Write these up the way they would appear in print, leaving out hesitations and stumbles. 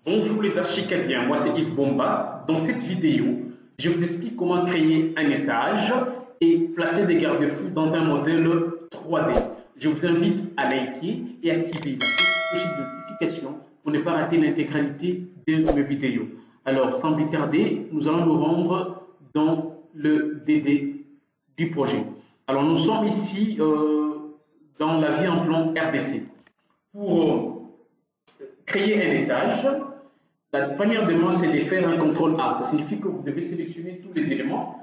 Bonjour les archicadiens, moi c'est Yves Bomba. Dans cette vidéo, je vous explique comment créer un étage et placer des garde-fous dans un modèle 3D. Je vous invite à liker et activer la cloche de notification pour ne pas rater l'intégralité de mes vidéos. Alors sans plus tarder, nous allons nous rendre dans le DD du projet. Alors nous sommes ici dans la vie en plan RDC. Pour créer un étage, la première demande, c'est de faire un contrôle A. Ça signifie que vous devez sélectionner tous les éléments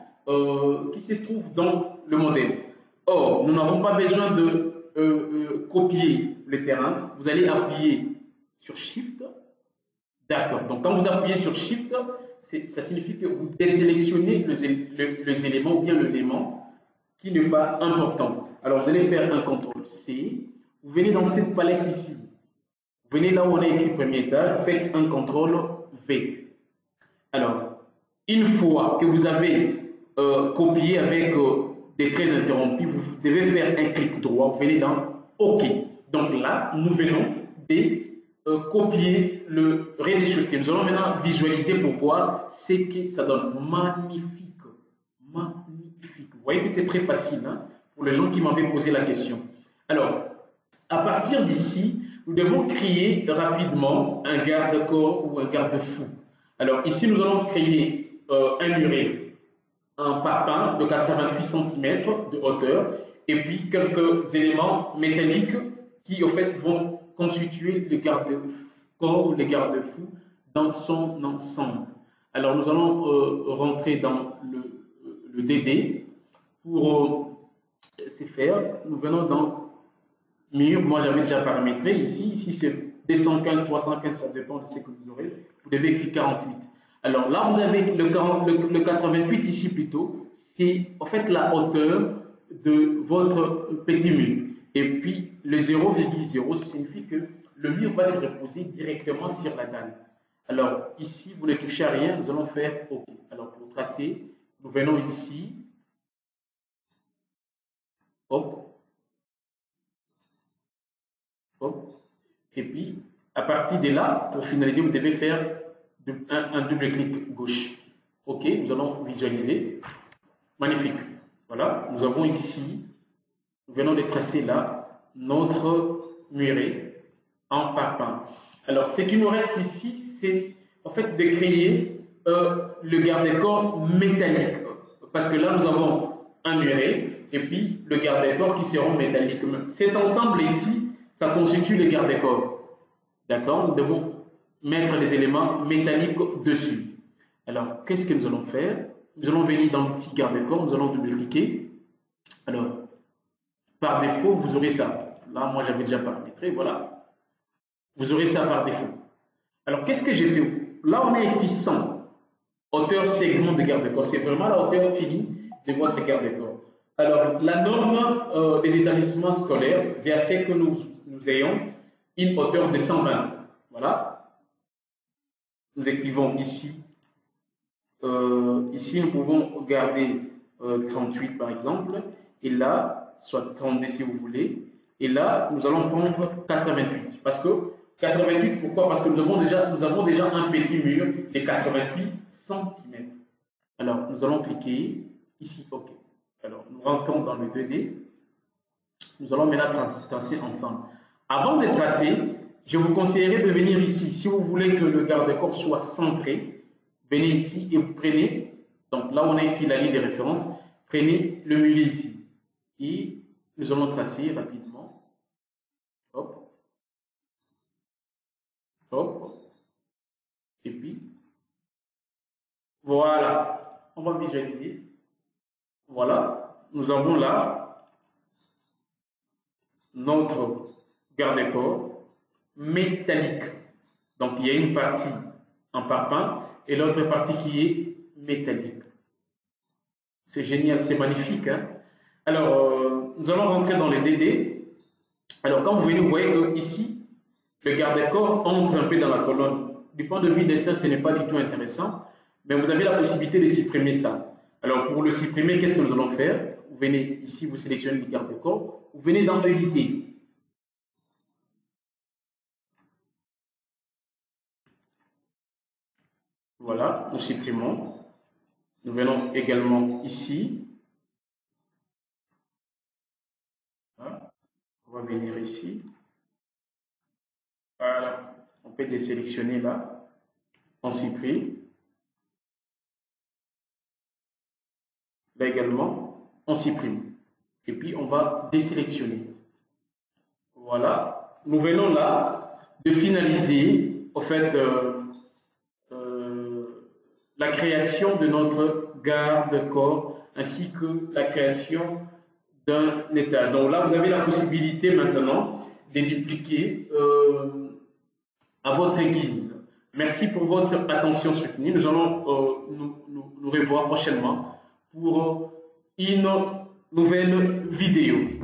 qui se trouvent dans le modèle. Or, nous n'avons pas besoin de copier le terrain. Vous allez appuyer sur Shift. D'accord. Donc, quand vous appuyez sur Shift, ça signifie que vous désélectionnez les éléments ou bien l'élément qui n'est pas important. Alors, vous allez faire un contrôle C. Vous venez dans cette palette ici. Venez là où on a écrit premier étage, faites un contrôle V. Alors, une fois que vous avez copié avec des traits interrompus, vous devez faire un clic droit, vous venez dans OK. Donc là, nous venons de copier le rez-de-chaussée. Nous allons maintenant visualiser pour voir ce que ça donne. Magnifique. Magnifique. Vous voyez que c'est très facile hein, pour les gens qui m'avaient posé la question. Alors, à partir d'ici, nous devons créer rapidement un garde-corps ou un garde-fou. Alors ici, nous allons créer un muret, un parpaing de 88 cm de hauteur et puis quelques éléments métalliques qui, en fait, vont constituer le garde-corps ou le garde-fou dans son ensemble. Alors nous allons rentrer dans le DD. Pour ce faire, nous venons dans mur, moi j'avais déjà paramétré ici c'est 215, 315, ça dépend de ce que vous aurez. Vous devez écrire 48. Alors là, vous avez le 88 ici plutôt, c'est en fait la hauteur de votre petit mur. Et puis le 0,0, ça signifie que le mur va se reposer directement sur la dalle. Alors ici, vous ne touchez à rien, nous allons faire OK. Alors pour tracer, nous venons ici. Hop. Et puis, à partir de là, pour finaliser, vous devez faire un double clic gauche. OK, nous allons visualiser. Magnifique. Voilà, nous avons ici, nous venons de tracer là, notre muret en parpaing. Alors, ce qui nous reste ici, c'est en fait de créer le garde-corps métallique. Parce que là, nous avons un muret et puis le garde-corps qui seront métalliques. Cet ensemble ici, ça constitue le garde-corps. D'accord? Nous devons mettre les éléments métalliques dessus. Alors, qu'est-ce que nous allons faire? Nous allons venir dans le petit garde-corps, nous allons double-cliquer. Alors, par défaut, vous aurez ça. Là, moi, j'avais déjà paramétré, voilà. Vous aurez ça par défaut. Alors, qu'est-ce que j'ai fait? Là, on a écrit 100. Hauteur segment de garde-corps. C'est vraiment la hauteur finie de votre garde-corps. Alors, la norme des établissements scolaires veut à que nous ayons une hauteur de 120. Voilà. Nous écrivons ici. Ici, nous pouvons garder 38 par exemple. Et là, soit 32 si vous voulez. Et là, nous allons prendre 88. Parce que 88, pourquoi? Parce que nous avons déjà un petit mur de 88 cm. Alors, nous allons cliquer ici. OK. Alors, nous rentrons dans le 2D. Nous allons maintenant tracer ensemble. Avant de tracer, je vous conseillerais de venir ici. Si vous voulez que le garde-corps soit centré, venez ici et vous prenez, donc là où on a écrit la ligne de référence, prenez le mulet ici. Et nous allons tracer rapidement. Hop. Hop. Et puis, voilà. On va visualiser. Voilà. Nous avons là notre garde-corps métallique. Donc, il y a une partie en parpaing et l'autre partie qui est métallique. C'est génial, c'est magnifique. Hein? Alors, nous allons rentrer dans les DD. Alors, quand vous venez, vous voyez que ici, le garde-corps entre un peu dans la colonne. Du point de vue dessin, ce n'est pas du tout intéressant, mais vous avez la possibilité de supprimer ça. Alors, pour le supprimer, qu'est-ce que nous allons faire? Vous venez ici, vous sélectionnez le garde-corps, vous venez dans Éditer. Voilà, nous supprimons. Nous venons également ici. Voilà. On va venir ici. Voilà, on peut désélectionner là. On supprime. Là également, on supprime. Et puis on va désélectionner. Voilà, nous venons là de finaliser en fait la création de notre garde-corps ainsi que la création d'un étage. Donc là, vous avez la possibilité maintenant de dupliquer à votre guise. Merci pour votre attention soutenue. Nous allons nous revoir prochainement pour une nouvelle vidéo.